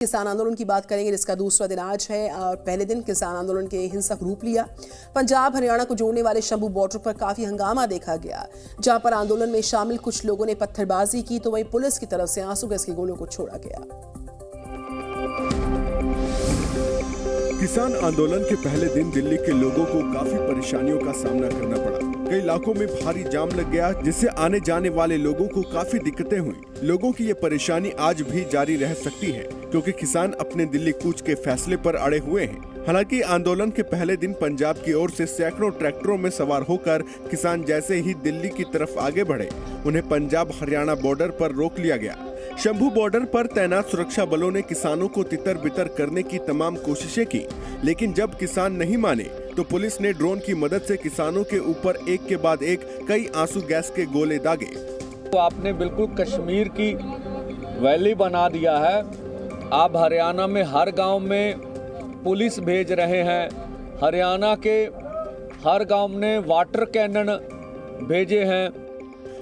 किसान आंदोलन की बात करेंगे जिसका दूसरा दिन आज है और पहले दिन किसान आंदोलन के हिंसक रूप लिया। पंजाब हरियाणा को जोड़ने वाले शंभू बॉर्डर पर काफी हंगामा देखा गया, जहां पर आंदोलन में शामिल कुछ लोगों ने पत्थरबाजी की तो वहीं पुलिस की तरफ से आंसू गैस की गोलियों को छोड़ा गया। किसान आंदोलन के पहले दिन दिल्ली के लोगों को काफी परेशानियों का सामना करना पड़ा। कई इलाकों में भारी जाम लग गया, जिससे आने जाने वाले लोगों को काफी दिक्कतें हुई। लोगों की ये परेशानी आज भी जारी रह सकती है, क्योंकि किसान अपने दिल्ली कूच के फैसले पर अड़े हुए हैं। हालांकि आंदोलन के पहले दिन पंजाब की ओर से सैकड़ों ट्रैक्टरों में सवार होकर किसान जैसे ही दिल्ली की तरफ आगे बढ़े, उन्हें पंजाब हरियाणा बॉर्डर पर रोक लिया गया। शंभू बॉर्डर पर तैनात सुरक्षा बलों ने किसानों को तितर बितर करने की तमाम कोशिशें की, लेकिन जब किसान नहीं माने तो पुलिस ने ड्रोन की मदद से किसानों के ऊपर एक के बाद एक कई आंसू गैस के गोले दागे। तो आपने बिल्कुल कश्मीर की वैली बना दिया है। आप हरियाणा में हर गांव में पुलिस भेज रहे हैं। हरियाणा के हर गांव ने वाटर कैनन भेजे हैं।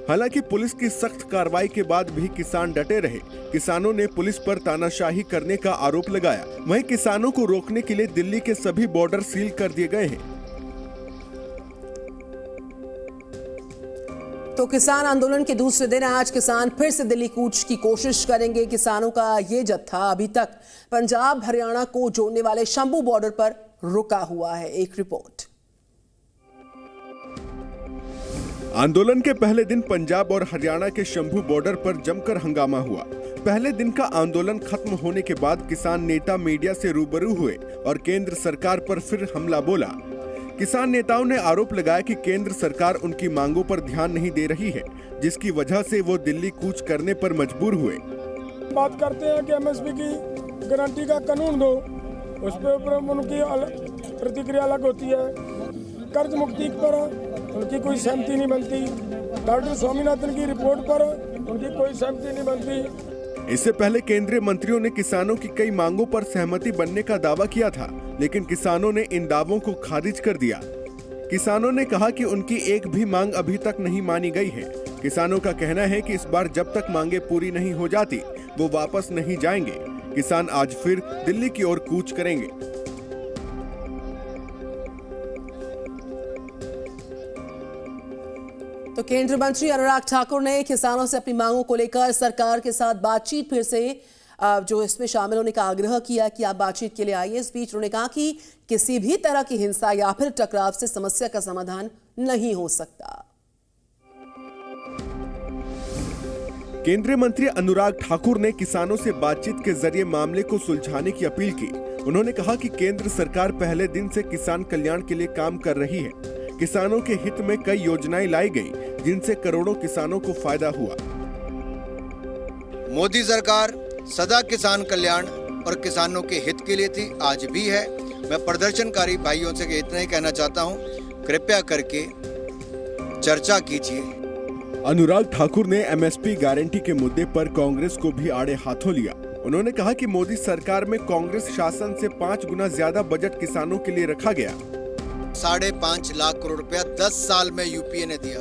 हालांकि पुलिस की सख्त कार्रवाई के बाद भी किसान डटे रहे। किसानों ने पुलिस पर तानाशाही करने का आरोप लगाया। वहीं किसानों को रोकने के लिए दिल्ली के सभी बॉर्डर सील कर दिए गए हैं। तो किसान आंदोलन के दूसरे दिन आज किसान फिर से दिल्ली कूच की कोशिश करेंगे। किसानों का ये जत्था अभी तक पंजाब हरियाणा को जोड़ने वाले शंभू बॉर्डर पर रुका हुआ है। एक रिपोर्ट। आंदोलन के पहले दिन पंजाब और हरियाणा के शंभू बॉर्डर पर जमकर हंगामा हुआ। पहले दिन का आंदोलन खत्म होने के बाद किसान नेता मीडिया से रूबरू हुए और केंद्र सरकार पर फिर हमला बोला। किसान नेताओं ने आरोप लगाया कि केंद्र सरकार उनकी मांगों पर ध्यान नहीं दे रही है, जिसकी वजह से वो दिल्ली कूच करने पर मजबूर हुए। बात करते हैं कि एमएसपी की गारंटी का कानून दो, उस पर उनकी प्रतिक्रिया अलग होती है। कर्ज मुक्ति पर उनकी कोई सहमति नहीं बनती। डॉक्टर स्वामीनाथन की रिपोर्ट पर उनकी कोई सहमति नहीं बनती। इससे पहले केंद्रीय मंत्रियों ने किसानों की कई मांगों पर सहमति बनने का दावा किया था, लेकिन किसानों ने इन दावों को खारिज कर दिया। किसानों ने कहा कि उनकी एक भी मांग अभी तक नहीं मानी गई है। किसानों का कहना है कि इस बार जब तक मांगे पूरी नहीं हो जाती, वो वापस नहीं जाएंगे। किसान आज फिर दिल्ली की ओर कूच करेंगे। तो केंद्रीय मंत्री अनुराग ठाकुर ने किसानों से अपनी मांगों को लेकर सरकार के साथ बातचीत फिर से जो इसमें शामिल होने का आग्रह किया कि आप बातचीत के लिए आइए। इस बीच उन्होंने कहा कि किसी भी तरह की हिंसा या फिर टकराव से समस्या का समाधान नहीं हो सकता। केंद्रीय मंत्री अनुराग ठाकुर ने किसानों से बातचीत के जरिए मामले को सुलझाने की अपील की। उन्होंने कहा कि केंद्र सरकार पहले दिन से किसान कल्याण के लिए काम कर रही है। किसानों के हित में कई योजनाएं लाई गईं, जिनसे करोड़ों किसानों को फायदा हुआ। मोदी सरकार सदा किसान कल्याण और किसानों के हित के लिए थी, आज भी है। मैं प्रदर्शनकारी भाइयों से इतना ही कहना चाहता हूं, कृपया करके चर्चा कीजिए। अनुराग ठाकुर ने एमएसपी गारंटी के मुद्दे पर कांग्रेस को भी आड़े हाथों लिया। उन्होंने कहा कि मोदी सरकार में कांग्रेस शासन से 5 गुना ज्यादा बजट किसानों के लिए रखा गया। 5.5 लाख करोड़ रुपया 10 साल में यूपीए ने दिया,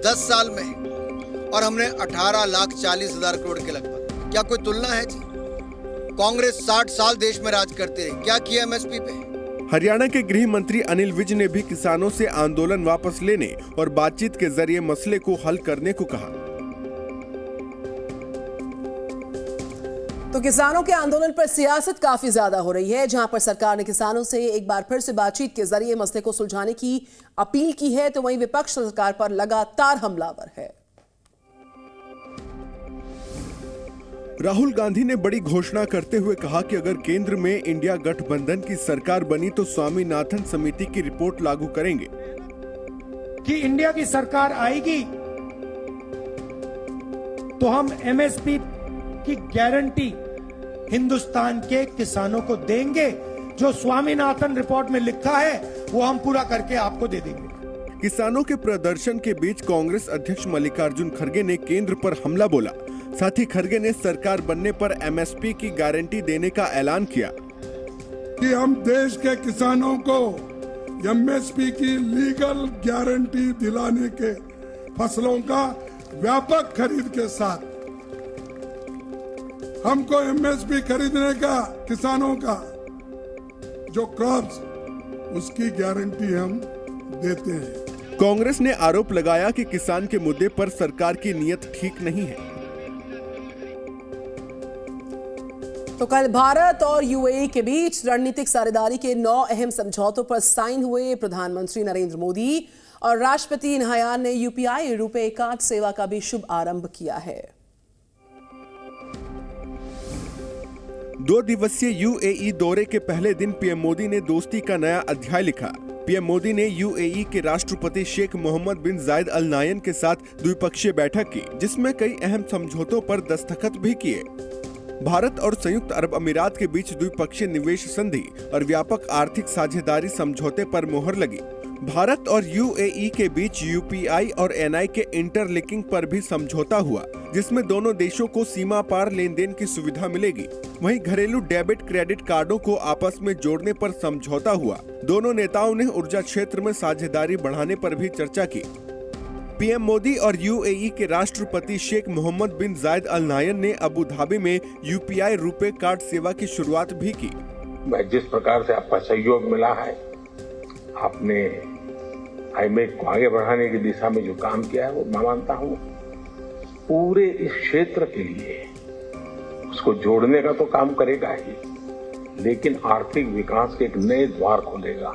10 साल में, और हमने 18,40,000 करोड़ के लगभग। क्या कोई तुलना है जी? कांग्रेस 60 साल देश में राज करते रहे, क्या किया एमएसपी पे? हरियाणा के गृह मंत्री अनिल विज ने भी किसानों से आंदोलन वापस लेने और बातचीत के जरिए मसले को हल करने को कहा। तो किसानों के आंदोलन पर सियासत काफी ज्यादा हो रही है, जहां पर सरकार ने किसानों से एक बार फिर से बातचीत के जरिए मसले को सुलझाने की अपील की है, तो वहीं विपक्ष सरकार पर लगातार हमलावर है। राहुल गांधी ने बड़ी घोषणा करते हुए कहा कि अगर केंद्र में इंडिया गठबंधन की सरकार बनी तो स्वामीनाथन समिति की रिपोर्ट लागू करेंगे। कि इंडिया की सरकार आएगी तो हम एमएसपी की गारंटी हिंदुस्तान के किसानों को देंगे। जो स्वामीनाथन रिपोर्ट में लिखा है वो हम पूरा करके आपको दे देंगे। किसानों के प्रदर्शन के बीच कांग्रेस अध्यक्ष मल्लिकार्जुन खड़गे ने केंद्र पर हमला बोला। साथ ही खड़गे ने सरकार बनने पर एमएसपी की गारंटी देने का ऐलान किया कि हम देश के किसानों को एमएसपी की लीगल गारंटी दिलाने के फसलों का व्यापक खरीद के साथ हमको एमएसपी खरीदने का, किसानों का जो क्रॉप्स, उसकी गारंटी हम देते हैं। कांग्रेस ने आरोप लगाया कि किसान के मुद्दे पर सरकार की नीयत ठीक नहीं है। तो कल भारत और यूएई के बीच रणनीतिक साझेदारी के 9 अहम समझौतों पर साइन हुए। प्रधानमंत्री नरेंद्र मोदी और राष्ट्रपति नायान ने यूपीआई रुपे कार्ड सेवा का भी शुभ आरंभ किया है। 2 दिवसीय यूएई दौरे के पहले दिन पीएम मोदी ने दोस्ती का नया अध्याय लिखा। पीएम मोदी ने यूएई के राष्ट्रपति शेख मोहम्मद बिन जायद अल नायन के साथ द्विपक्षीय बैठक की, जिसमें कई अहम समझौतों पर दस्तखत भी किए। भारत और संयुक्त अरब अमीरात के बीच द्विपक्षीय निवेश संधि और व्यापक आर्थिक साझेदारी समझौते पर मोहर लगी। भारत और यूएई के बीच यूपीआई और एनआई के इंटरलिंकिंग पर भी समझौता हुआ, जिसमें दोनों देशों को सीमा पार लेन देन की सुविधा मिलेगी। वहीं घरेलू डेबिट क्रेडिट कार्डों को आपस में जोड़ने पर समझौता हुआ। दोनों नेताओं ने ऊर्जा क्षेत्र में साझेदारी बढ़ाने पर भी चर्चा की। पीएम मोदी और यूएई के राष्ट्रपति शेख मोहम्मद बिन जायद अल नायन ने अबू धाबी में यूपीआई रुपे कार्ड सेवा की शुरुआत भी की। जिस प्रकार से आपका सहयोग मिला है, आपने आईएमएफ को आगे बढ़ाने की दिशा में जो काम किया है, वो मैं मानता हूँ पूरे इस क्षेत्र के लिए उसको जोड़ने का तो काम करेगा ही, लेकिन आर्थिक विकास के एक नए द्वार खोलेगा।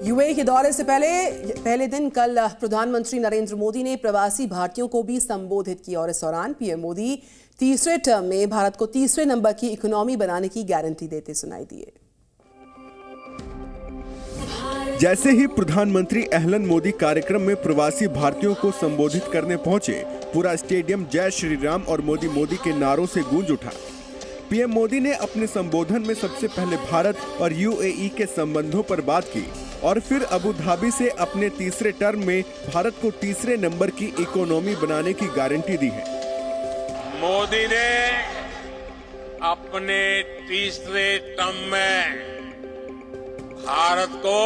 यूएई के दौरे से पहले दिन कल प्रधानमंत्री नरेंद्र मोदी ने प्रवासी भारतीयों को भी संबोधित किया और इस दौरान पीएम मोदी तीसरे टर्म में भारत को तीसरे नंबर की इकोनॉमी बनाने की गारंटी देते सुनाई दिए। जैसे ही प्रधानमंत्री अहलन मोदी कार्यक्रम में प्रवासी भारतीयों को संबोधित करने पहुंचे, पूरा स्टेडियम जय श्री राम और मोदी मोदी के नारों से गूंज उठा। पीएम मोदी ने अपने संबोधन में सबसे पहले भारत और यूएई के संबंधों पर बात की और फिर अबू धाबी से अपने तीसरे टर्म में भारत को तीसरे नंबर की इकोनॉमी बनाने की गारंटी दी है। मोदी ने अपने तीसरे टर्म में भारत को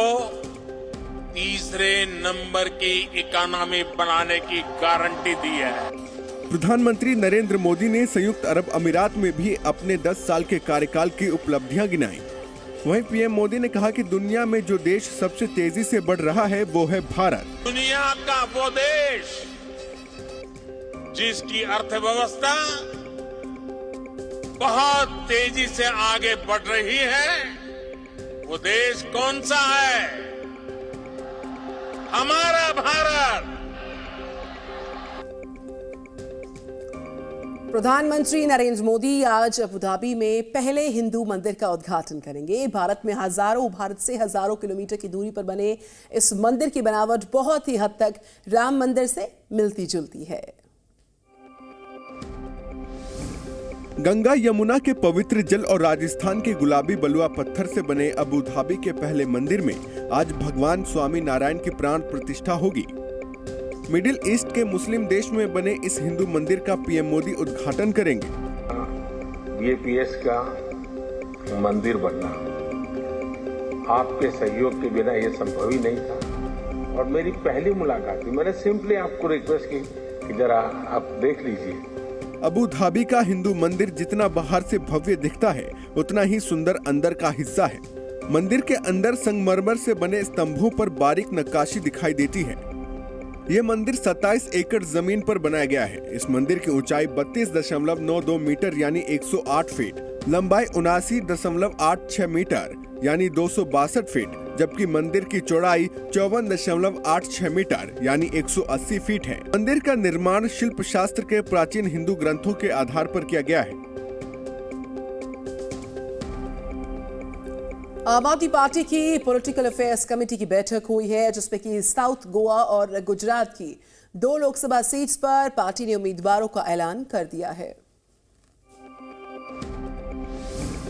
तीसरे नंबर की इकोनॉमी बनाने की गारंटी दी है। प्रधानमंत्री नरेंद्र मोदी ने संयुक्त अरब अमीरात में भी अपने 10 साल के कार्यकाल की उपलब्धियां गिनाई। वहीं पीएम मोदी ने कहा कि दुनिया में जो देश सबसे तेजी से बढ़ रहा है वो है भारत। दुनिया का वो देश जिसकी अर्थव्यवस्था बहुत तेजी से आगे बढ़ रही है, वो देश कौन सा है? हमारा भारत। प्रधानमंत्री नरेंद्र मोदी आज अबू धाबी में पहले हिंदू मंदिर का उद्घाटन करेंगे। भारत से हजारों किलोमीटर की दूरी पर बने इस मंदिर की बनावट बहुत ही हद तक राम मंदिर से मिलती जुलती है। गंगा यमुना के पवित्र जल और राजस्थान के गुलाबी बलुआ पत्थर से बने अबू धाबी के पहले मंदिर में आज भगवान स्वामी नारायण की प्राण प्रतिष्ठा होगी। मिडिल ईस्ट के मुस्लिम देश में बने इस हिंदू मंदिर का पीएम मोदी उद्घाटन करेंगे। बीएपीएस का मंदिर बनना आपके सहयोग के बिना ये संभव ही नहीं था और मेरी पहली मुलाकात थी। मैंने सिंपली आपको रिक्वेस्ट की कि जरा आप देख लीजिए। अबू धाबी का हिंदू मंदिर जितना बाहर से भव्य दिखता है, उतना ही सुंदर अंदर का हिस्सा है। मंदिर के अंदर संगमरमर से बने स्तंभों पर बारीक नक्काशी दिखाई देती है। यह मंदिर 27 एकड़ जमीन पर बनाया गया है। इस मंदिर की ऊंचाई 32.92 मीटर यानी 108 फीट, लंबाई 79.86 मीटर यानी 262 फीट, जबकि मंदिर की चौड़ाई 54.86 मीटर यानी 180 फीट है। मंदिर का निर्माण शिल्प शास्त्र के प्राचीन हिंदू ग्रंथों के आधार पर किया गया है। आम आदमी पार्टी की पॉलिटिकल अफेयर्स कमेटी की बैठक हुई है, जिसमें कि साउथ गोवा और गुजरात की 2 लोकसभा सीट्स पर पार्टी ने उम्मीदवारों का ऐलान कर दिया है।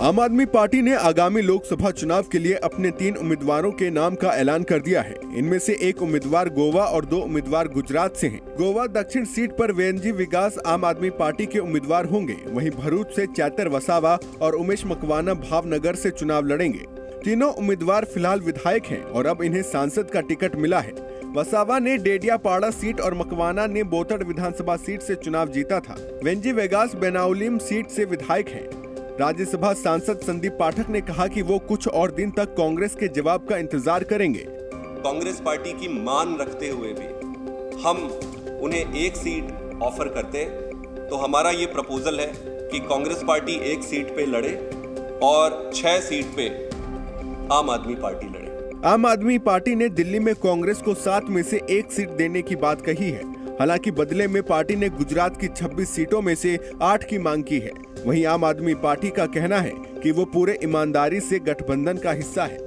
आम आदमी पार्टी ने आगामी लोकसभा चुनाव के लिए अपने 3 उम्मीदवारों के नाम का ऐलान कर दिया है। इनमें से 1 उम्मीदवार गोवा और 2 उम्मीदवार गुजरात से हैं। गोवा दक्षिण सीट पर वेनजी विकास आम आदमी पार्टी के उम्मीदवार होंगे। वहीं भरूच से चैतर वसावा और उमेश मकवाना भावनगर से चुनाव लड़ेंगे। तीनों उम्मीदवार फिलहाल विधायक हैं और अब इन्हें सांसद का टिकट मिला है। वसावा ने डेडियापाड़ा सीट और मकवाना ने बोतड़ विधानसभा सीट से चुनाव जीता था। वेंजी वेगास बेनाउलिम सीट से विधायक हैं। राज्यसभा सांसद संदीप पाठक ने कहा कि वो कुछ और दिन तक कांग्रेस के जवाब का इंतजार करेंगे। कांग्रेस पार्टी की मान रखते हुए भी हम उन्हें एक सीट ऑफर करते हैं, तो हमारा ये प्रपोजल है कि कांग्रेस पार्टी एक सीट पे लड़े और 6 सीट पे आम आदमी पार्टी लड़े। आम आदमी पार्टी ने दिल्ली में कांग्रेस को 7 में से 1 सीट देने की बात कही है। हालांकि बदले में पार्टी ने गुजरात की 26 सीटों में से 8 की मांग की है। वहीं आम आदमी पार्टी का कहना है कि वो पूरे ईमानदारी से गठबंधन का हिस्सा है।